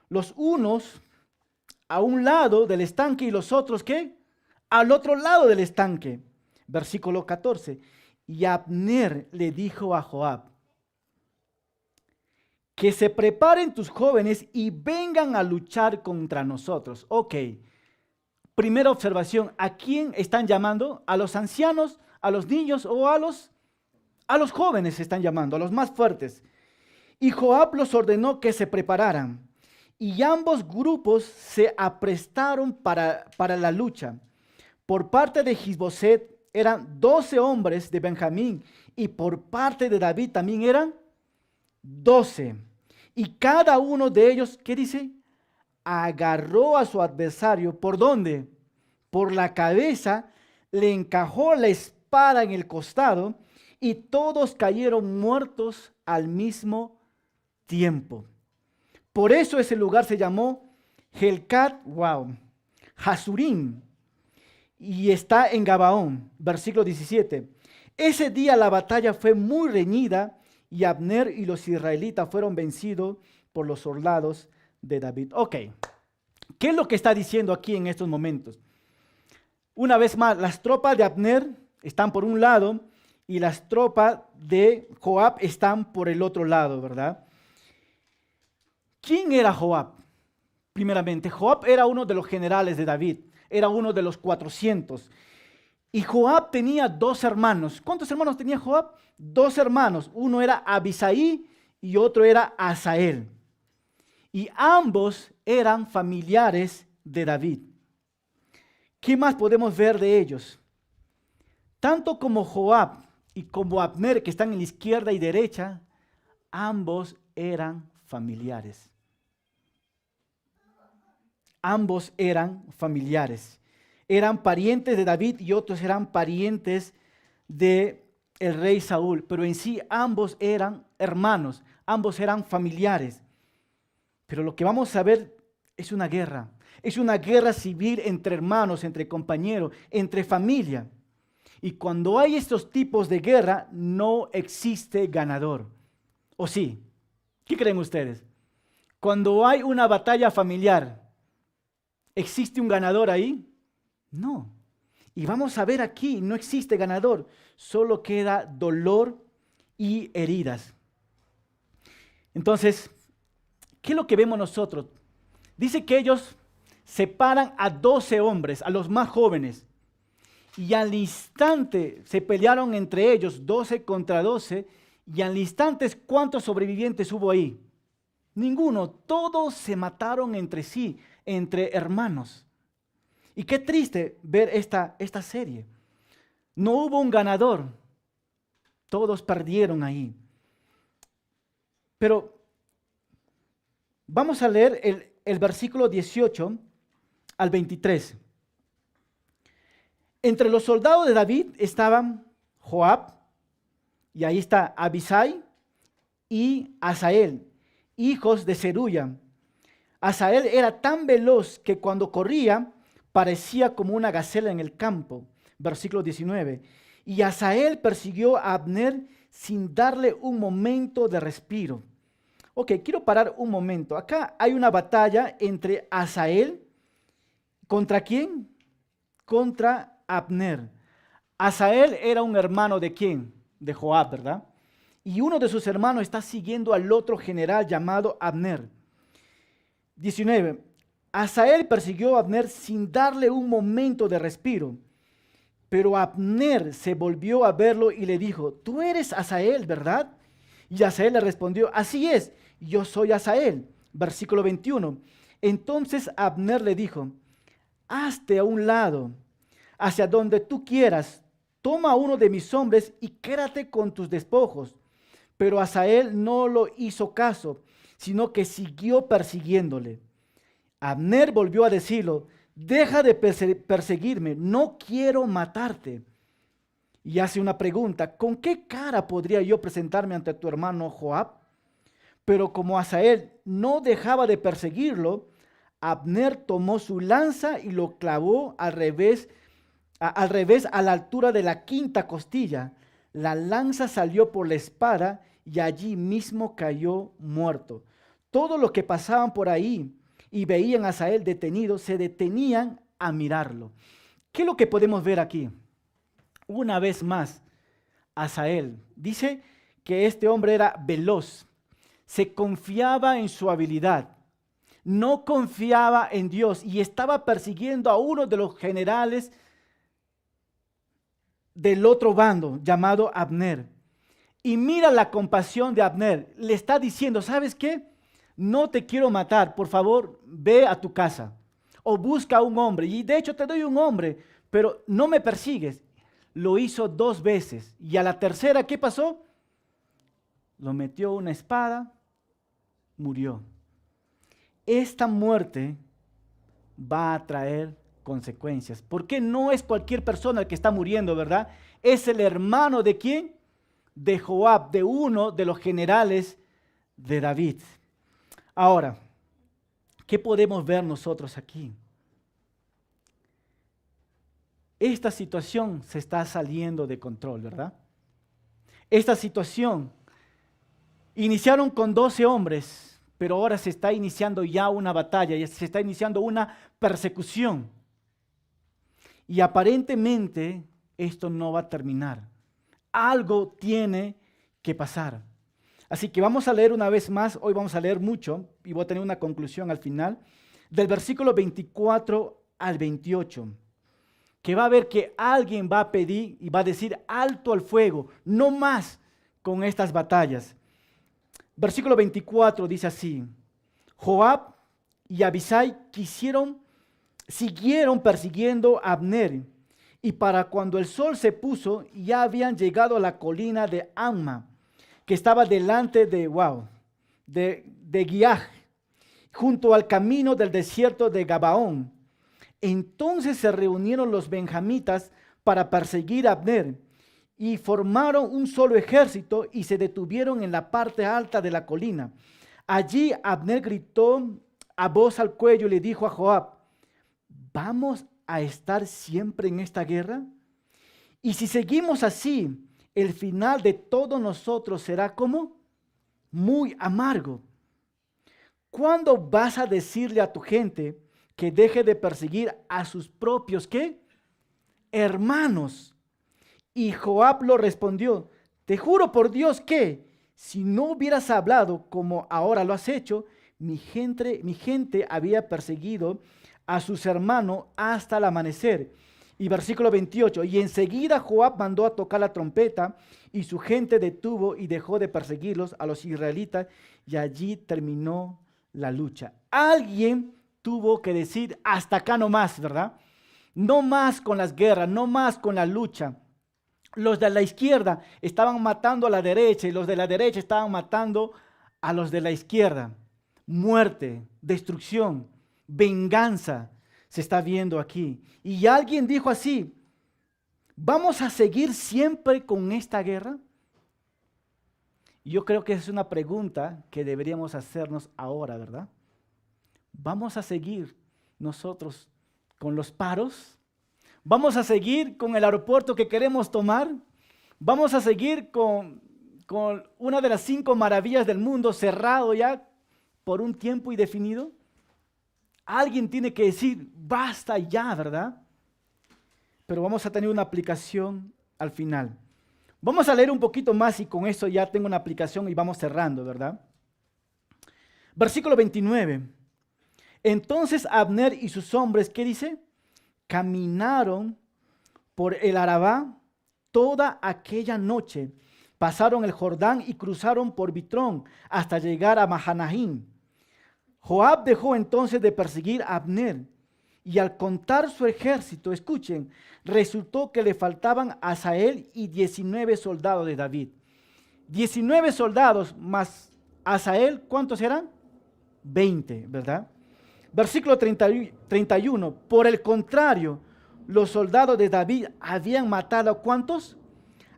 Los unos a un lado del estanque y los otros, ¿qué? Al otro lado del estanque. Versículo 14. Y Abner le dijo a Joab: que se preparen tus jóvenes y vengan a luchar contra nosotros. Ok. Primera observación, ¿a quién están llamando? ¿A los ancianos, a los niños o a los jóvenes están llamando, a los más fuertes? Y Joab los ordenó que se prepararan. Y ambos grupos se aprestaron para la lucha. Por parte de Isboset eran 12 hombres de Benjamín, y por parte de David también eran 12. Y cada uno de ellos, ¿qué dice? Agarró a su adversario, ¿por dónde? Por la cabeza, le encajó la espada en el costado, y todos cayeron muertos al mismo tiempo. Por eso ese lugar se llamó Helcat, Hasurim, y está en Gabaón. Versículo 17. Ese día la batalla fue muy reñida, y Abner y los israelitas fueron vencidos por los soldados de David. Ok, ¿qué es lo que está diciendo aquí en estos momentos? Una vez más, las tropas de Abner están por un lado y las tropas de Joab están por el otro lado, ¿verdad? ¿Quién era Joab? Primeramente, Joab era uno de los generales de David, era uno de los 400. Y Joab tenía 2 hermanos. ¿Cuántos hermanos tenía Joab? 2 hermanos. Uno era Abisai y otro era Asael. Y ambos eran familiares de David. ¿Qué más podemos ver de ellos? Tanto como Joab y como Abner, que están en la izquierda y derecha, ambos eran familiares. Ambos eran familiares. Eran parientes de David y otros eran parientes del rey Saúl. Pero en sí ambos eran hermanos, ambos eran familiares. Pero lo que vamos a ver es una guerra. Es una guerra civil entre hermanos, entre compañeros, entre familia. Y cuando hay estos tipos de guerra, no existe ganador. ¿O sí? ¿Qué creen ustedes? Cuando hay una batalla familiar, ¿existe un ganador ahí? No. Y vamos a ver aquí, no existe ganador, solo queda dolor y heridas. Entonces, ¿qué es lo que vemos nosotros? Dice que ellos separan a 12 hombres, a los más jóvenes, y al instante se pelearon entre ellos, 12 contra 12, y al instante, ¿cuántos sobrevivientes hubo ahí? Ninguno, todos se mataron entre sí, entre hermanos. Y qué triste ver esta serie. No hubo un ganador, todos perdieron ahí. Pero vamos a leer el versículo 18 al 23. Entre los soldados de David estaban Joab, y ahí está Abisai y Asael, hijos de Zeruya. Asael era tan veloz que cuando corría parecía como una gacela en el campo. Versículo 19. Y Asael persiguió a Abner sin darle un momento de respiro. Ok, quiero parar un momento. Acá hay una batalla entre Asael. ¿Contra quién? Contra Abner. Asael era un hermano de quién? De Joab, ¿verdad? y uno de sus hermanos está siguiendo al otro general llamado Abner. 19. Asael persiguió a Abner sin darle un momento de respiro. Pero Abner se volvió a verlo y le dijo, tú eres Asael, ¿verdad? Y Asael le respondió, así es, yo soy Asael. Versículo 21. Entonces Abner le dijo, hazte a un lado, hacia donde tú quieras, toma a uno de mis hombres y quédate con tus despojos. Pero Asael no lo hizo caso, sino que siguió persiguiéndole. Abner volvió a decirlo, deja de perseguirme, no quiero matarte. Y hace una pregunta, ¿con qué cara podría yo presentarme ante tu hermano Joab? Pero como Asael no dejaba de perseguirlo, Abner tomó su lanza y lo clavó al revés a la altura de la quinta costilla. La lanza salió por la espada y allí mismo cayó muerto. Todos los que pasaban por ahí y veían a Asael detenido, se detenían a mirarlo. ¿Qué es lo que podemos ver aquí? Una vez más, Asael dice que este hombre era veloz, se confiaba en su habilidad, no confiaba en Dios y estaba persiguiendo a uno de los generales del otro bando llamado Abner. Y mira la compasión de Abner, le está diciendo, ¿sabes qué? No te quiero matar, por favor, ve a tu casa o busca a un hombre. Y de hecho te doy un hombre, pero no me persigues. Lo hizo 2 veces y a la tercera, ¿qué pasó? Lo metió una espada, murió. Esta muerte va a traer consecuencias, porque no es cualquier persona el que está muriendo, ¿verdad? Es el hermano de ¿quién? De Joab, de uno de los generales de David. Ahora, ¿qué podemos ver nosotros aquí? Esta situación se está saliendo de control, ¿verdad? Esta situación, iniciaron con 12 hombres, pero ahora se está iniciando ya una batalla, se está iniciando una persecución. Y aparentemente esto no va a terminar. Algo tiene que pasar. Así que vamos a leer una vez más, hoy vamos a leer mucho y voy a tener una conclusión al final, del versículo 24 al 28, que va a ver que alguien va a pedir y va a decir alto al fuego, no más con estas batallas. Versículo 24 dice así, Joab y Abisai siguieron persiguiendo a Abner, y para cuando el sol se puso ya habían llegado a la colina de Amma, que estaba delante de Giaj, junto al camino del desierto de Gabaón. Entonces se reunieron los benjamitas para perseguir a Abner, y formaron un solo ejército y se detuvieron en la parte alta de la colina. Allí Abner gritó a voz al cuello y le dijo a Joab, ¿vamos a estar siempre en esta guerra? Y si seguimos así, el final de todos nosotros será como muy amargo. ¿Cuándo vas a decirle a tu gente que deje de perseguir a sus propios ¿qué? Hermanos? Y Joab lo respondió, te juro por Dios que si no hubieras hablado como ahora lo has hecho, mi gente había perseguido a sus hermanos hasta el amanecer. Y versículo 28, y enseguida Joab mandó a tocar la trompeta y su gente detuvo y dejó de perseguirlos a los israelitas y allí terminó la lucha. Alguien tuvo que decir hasta acá no más, ¿verdad? No más con las guerras, no más con la lucha. Los de la izquierda estaban matando a la derecha y los de la derecha estaban matando a los de la izquierda. Muerte, destrucción, venganza se está viendo aquí. Y alguien dijo así, ¿vamos a seguir siempre con esta guerra? Yo creo que es una pregunta que deberíamos hacernos ahora, ¿verdad? ¿Vamos a seguir nosotros con los paros? ¿Vamos a seguir con el aeropuerto que queremos tomar? ¿Vamos a seguir con una de las 5 maravillas del mundo cerrado ya por un tiempo indefinido? Alguien tiene que decir, basta ya, ¿verdad? Pero vamos a tener una aplicación al final. Vamos a leer un poquito más y con eso ya tengo una aplicación y vamos cerrando, ¿verdad? Versículo 29. Entonces Abner y sus hombres, ¿qué dice? Caminaron por el Arabá toda aquella noche. Pasaron el Jordán y cruzaron por Bitrón hasta llegar a Mahanaim. Joab dejó entonces de perseguir a Abner y al contar su ejército, escuchen, resultó que le faltaban a Asael y 19 soldados de David. 19 soldados más Asael, ¿cuántos eran? 20, ¿verdad? Versículo 31. Por el contrario, los soldados de David habían matado ¿a cuántos?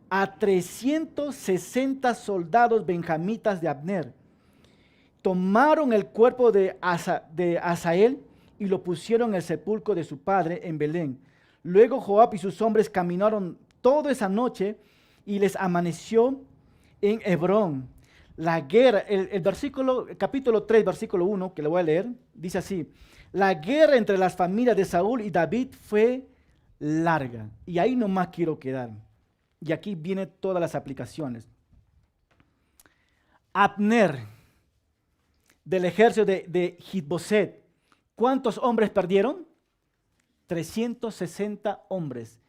A 360 soldados benjamitas de Abner. Tomaron el cuerpo de Asael y lo pusieron en el sepulcro de su padre en Belén. Luego Joab y sus hombres caminaron toda esa noche y les amaneció en Hebrón. La guerra, el capítulo 3, versículo 1, que le voy a leer, dice así: la guerra entre las familias de Saúl y David fue larga. Y ahí nomás quiero quedar. Y aquí vienen todas las aplicaciones. Abner, del ejército de Isboset, ¿cuántos hombres perdieron? 360 hombres.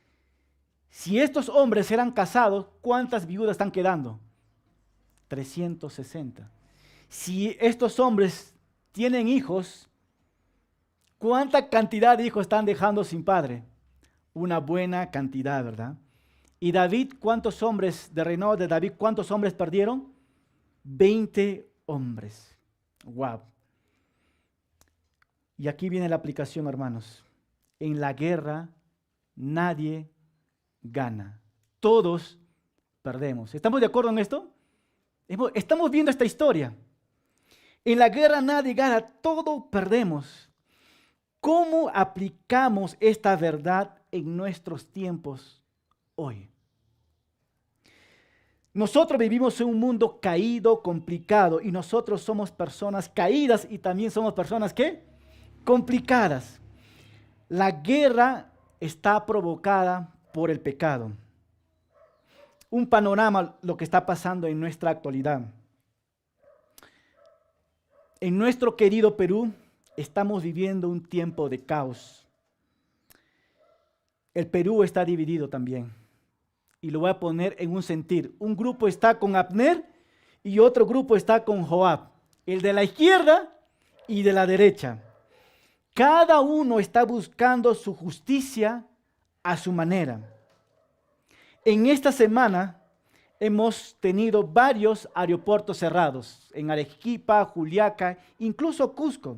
Si estos hombres eran casados, ¿cuántas viudas están quedando? 360. Si estos hombres tienen hijos, ¿cuánta cantidad de hijos están dejando sin padre? Una buena cantidad, ¿verdad? Y David, ¿cuántos hombres de reinado de David, cuántos hombres perdieron? 20 hombres. Wow. Y aquí viene la aplicación, hermanos. En la guerra nadie gana. Todos perdemos. ¿Estamos de acuerdo en esto? Estamos viendo esta historia. En la guerra nadie gana, todos perdemos. ¿Cómo aplicamos esta verdad en nuestros tiempos hoy? Nosotros vivimos en un mundo caído, complicado, y nosotros somos personas caídas y también somos personas, ¿qué? Complicadas. La guerra está provocada por el pecado. Un panorama lo que está pasando en nuestra actualidad. En nuestro querido Perú estamos viviendo un tiempo de caos. El Perú está dividido también. Y lo voy a poner en un sentir. Un grupo está con Abner y otro grupo está con Joab. El de la izquierda y de la derecha. Cada uno está buscando su justicia a su manera. En esta semana hemos tenido varios aeropuertos cerrados. En Arequipa, Juliaca, incluso Cusco.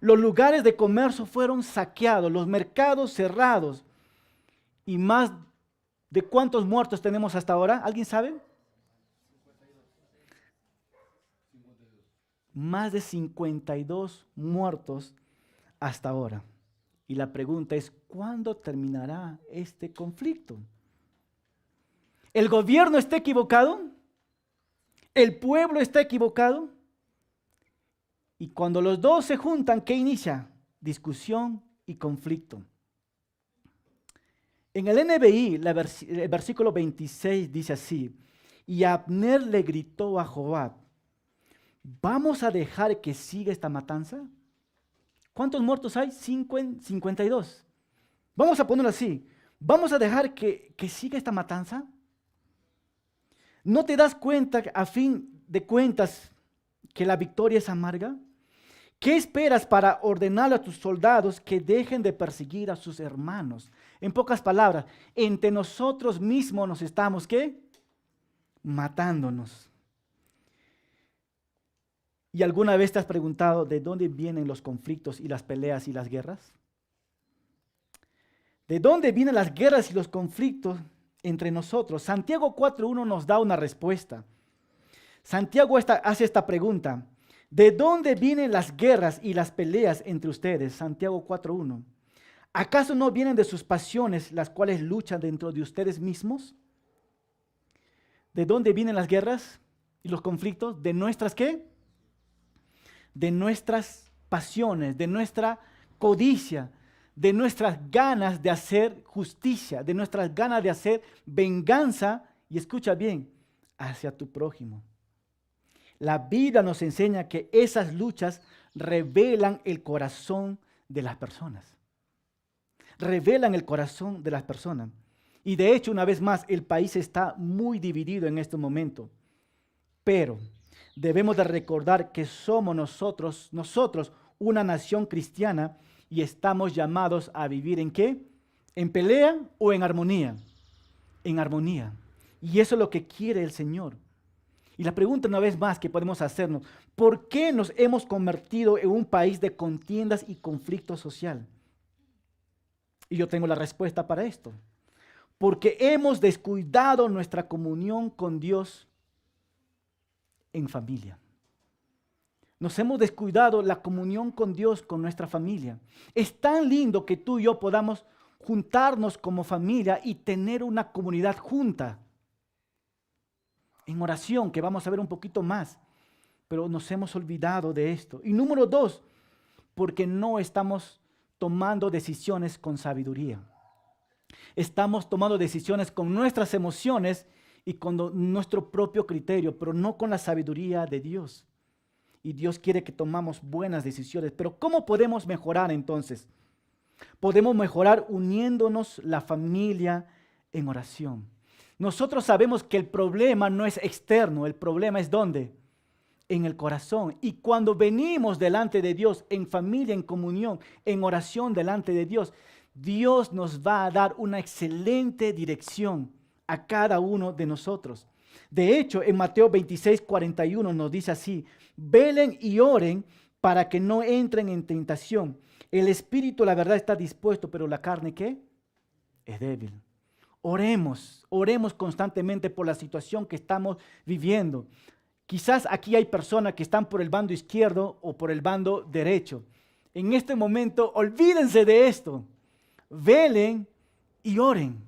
Los lugares de comercio fueron saqueados, los mercados cerrados. Y más de ¿cuántos muertos tenemos hasta ahora? ¿Alguien sabe? Más de 52 muertos hasta ahora. Y la pregunta es, ¿cuándo terminará este conflicto? ¿El gobierno está equivocado? ¿El pueblo está equivocado? Y cuando los dos se juntan, ¿qué inicia? Discusión y conflicto. En el NBI, el versículo 26 dice así: y Abner le gritó a Joab, ¿vamos a dejar que siga esta matanza? ¿Cuántos muertos hay? 52. Vamos a ponerlo así. ¿Vamos a dejar que siga esta matanza? ¿No te das cuenta, a fin de cuentas, que la victoria es amarga? ¿Qué esperas para ordenar a tus soldados que dejen de perseguir a sus hermanos? En pocas palabras, entre nosotros mismos nos estamos, ¿qué? Matándonos. ¿Y alguna vez te has preguntado de dónde vienen los conflictos y las peleas y las guerras? ¿De dónde vienen las guerras y los conflictos entre nosotros? Santiago 4.1 nos da una respuesta. Santiago hace esta pregunta: ¿de dónde vienen las guerras y las peleas entre ustedes? Santiago 4.1. ¿Acaso no vienen de sus pasiones, las cuales luchan dentro de ustedes mismos? ¿De dónde vienen las guerras y los conflictos? ¿De nuestras qué? De nuestras pasiones, de nuestra codicia, de nuestras ganas de hacer justicia, de nuestras ganas de hacer venganza y escucha bien, hacia tu prójimo. La Biblia nos enseña que esas luchas revelan el corazón de las personas. Revelan el corazón de las personas. Y de hecho, una vez más, el país está muy dividido en este momento. Pero debemos de recordar que somos nosotros una nación cristiana y estamos llamados a vivir ¿en qué? ¿En pelea o en armonía? En armonía. Y eso es lo que quiere el Señor. Y la pregunta una vez más que podemos hacernos, ¿por qué nos hemos convertido en un país de contiendas y conflicto social? Y yo tengo la respuesta para esto. Porque hemos descuidado nuestra comunión con Dios en familia. Nos hemos descuidado la comunión con Dios, con nuestra familia. Es tan lindo que tú y yo podamos juntarnos como familia y tener una comunidad junta. En oración, que vamos a ver un poquito más. Pero nos hemos olvidado de esto. Y número 2, porque no estamos tomando decisiones con sabiduría. Estamos tomando decisiones con nuestras emociones y con nuestro propio criterio, pero no con la sabiduría de Dios. Y Dios quiere que tomamos buenas decisiones. Pero ¿cómo podemos mejorar entonces? Podemos mejorar uniéndonos la familia en oración. Nosotros sabemos que el problema no es externo, el problema es ¿dónde? En el corazón. Y cuando venimos delante de Dios, en familia, en comunión, en oración delante de Dios, Dios nos va a dar una excelente dirección a cada uno de nosotros. De hecho, en Mateo 26:41 nos dice así: velen y oren para que no entren en tentación. El espíritu, la verdad, está dispuesto, pero la carne, ¿qué? Es débil. Oremos constantemente por la situación que estamos viviendo. Quizás aquí hay personas que están por el bando izquierdo o por el bando derecho. En este momento, olvídense de esto. Velen y oren.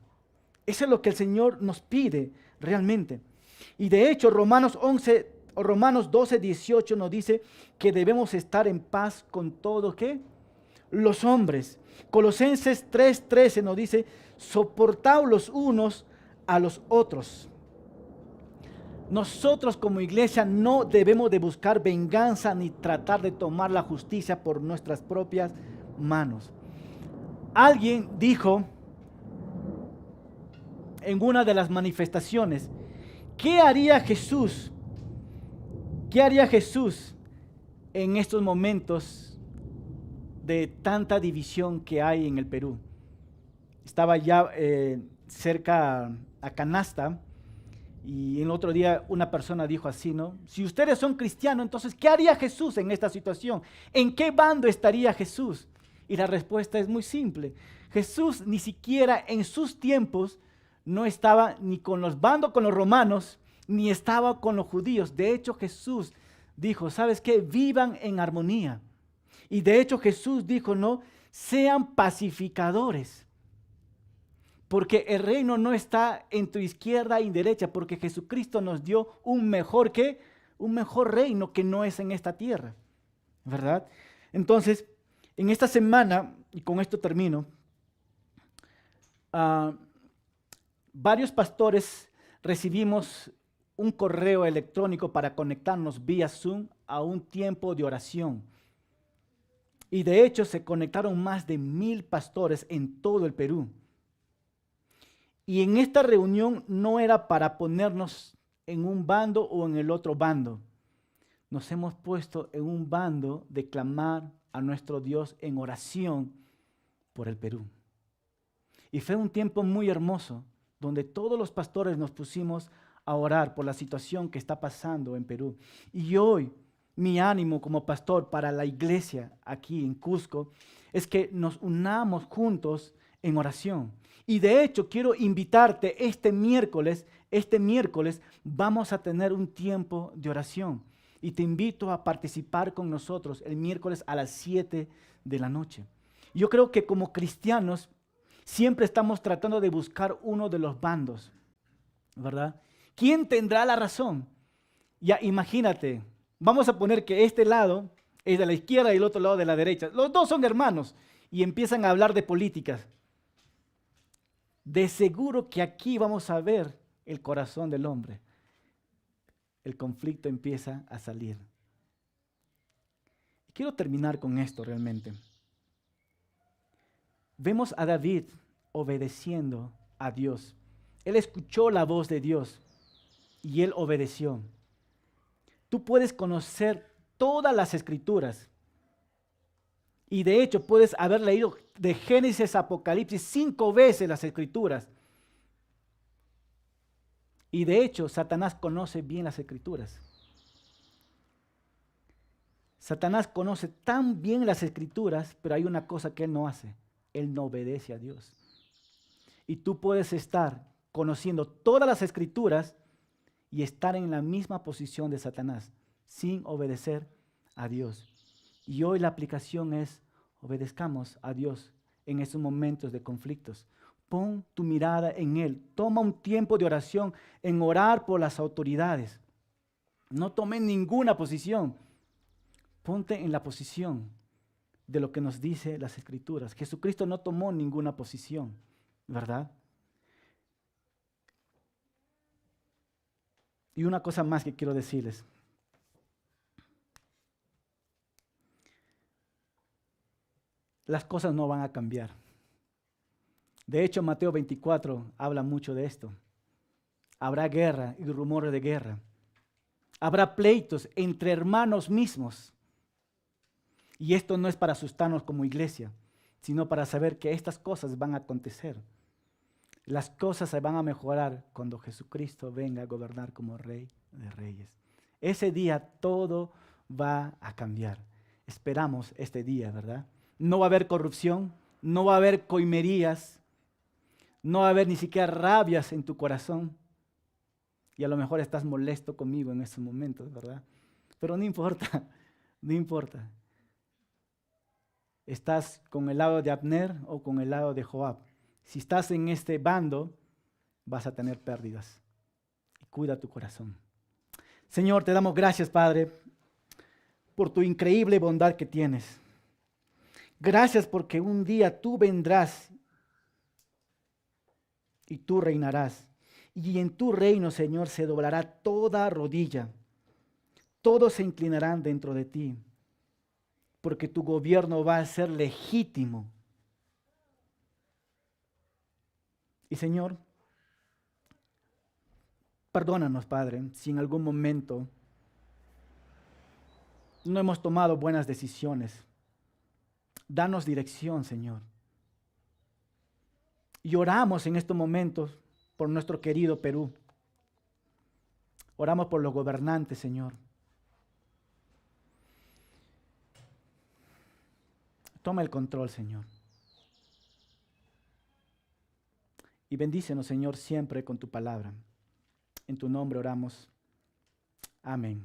Eso es lo que el Señor nos pide realmente. Y de hecho, Romanos 12:18 nos dice que debemos estar en paz con todos, ¿qué? Los hombres. Colosenses 3:13 nos dice, soportaos los unos a los otros. Nosotros como iglesia no debemos de buscar venganza ni tratar de tomar la justicia por nuestras propias manos. Alguien dijo en una de las manifestaciones, ¿qué haría Jesús? ¿Qué haría Jesús en estos momentos de tanta división que hay en el Perú? Estaba ya cerca a Canasta y el otro día una persona dijo así, ¿no? Si ustedes son cristianos, entonces, ¿qué haría Jesús en esta situación? ¿En qué bando estaría Jesús? Y la respuesta es muy simple. Jesús ni siquiera en sus tiempos no estaba ni con los bandos, con los romanos, ni estaba con los judíos. De hecho, Jesús dijo, ¿sabes qué? Vivan en armonía. Y de hecho, Jesús dijo, no, sean pacificadores. Porque el reino no está en tu izquierda y derecha, porque Jesucristo nos dio un mejor reino que no es en esta tierra, ¿verdad? Entonces, en esta semana, y con esto termino, varios pastores recibimos un correo electrónico para conectarnos vía Zoom a un tiempo de oración. Y de hecho se conectaron más de 1,000 pastores en todo el Perú. Y en esta reunión no era para ponernos en un bando o en el otro bando. Nos hemos puesto en un bando de clamar a nuestro Dios en oración por el Perú. Y fue un tiempo muy hermoso, donde todos los pastores nos pusimos a orar por la situación que está pasando en Perú. Y hoy, mi ánimo como pastor para la iglesia aquí en Cusco es que nos unamos juntos en oración. Y de hecho, quiero invitarte este miércoles vamos a tener un tiempo de oración. Y te invito a participar con nosotros el miércoles a las 7 de la noche. Yo creo que como cristianos siempre estamos tratando de buscar uno de los bandos, ¿verdad? ¿Quién tendrá la razón? Ya imagínate, vamos a poner que este lado es de la izquierda y el otro lado de la derecha. Los dos son hermanos y empiezan a hablar de políticas. De seguro que aquí vamos a ver el corazón del hombre, el conflicto empieza a salir. Quiero terminar con esto realmente. Vemos a David obedeciendo a Dios. Él escuchó la voz de Dios y él obedeció. Tú puedes conocer todas las escrituras y de hecho puedes haber leído de Génesis a Apocalipsis 5 veces las escrituras. Y de hecho Satanás conoce bien las escrituras. Satanás conoce tan bien las escrituras, pero hay una cosa que él no hace. Él no obedece a Dios. Y tú puedes estar conociendo todas las escrituras y estar en la misma posición de Satanás, sin obedecer a Dios. Y hoy la aplicación es, obedezcamos a Dios en esos momentos de conflictos. Pon tu mirada en Él. Toma un tiempo de oración en orar por las autoridades. No tomes ninguna posición. Ponte en la posición de lo que nos dice las Escrituras. Jesucristo no tomó ninguna posición, ¿verdad? Y una cosa más que quiero decirles. Las cosas no van a cambiar. De hecho, Mateo 24 habla mucho de esto. Habrá guerra y rumores de guerra. Habrá pleitos entre hermanos mismos. Y esto no es para asustarnos como iglesia, sino para saber que estas cosas van a acontecer. Las cosas se van a mejorar cuando Jesucristo venga a gobernar como Rey de Reyes. Ese día todo va a cambiar. Esperamos este día, ¿verdad? No va a haber corrupción, no va a haber coimerías, no va a haber ni siquiera rabias en tu corazón. Y a lo mejor estás molesto conmigo en estos momentos, ¿verdad? Pero no importa, no importa. ¿Estás con el lado de Abner o con el lado de Joab? Si estás en este bando, vas a tener pérdidas. Y cuida tu corazón. Señor, te damos gracias, Padre, por tu increíble bondad que tienes. Gracias porque un día tú vendrás y tú reinarás. Y en tu reino, Señor, se doblará toda rodilla. Todos se inclinarán dentro de ti, porque tu gobierno va a ser legítimo. Y Señor, perdónanos, Padre, si en algún momento no hemos tomado buenas decisiones. Danos dirección, Señor. Y oramos en estos momentos por nuestro querido Perú. Oramos por los gobernantes, Señor. Toma el control, Señor. Y bendícenos, Señor, siempre con tu palabra. En tu nombre oramos. Amén.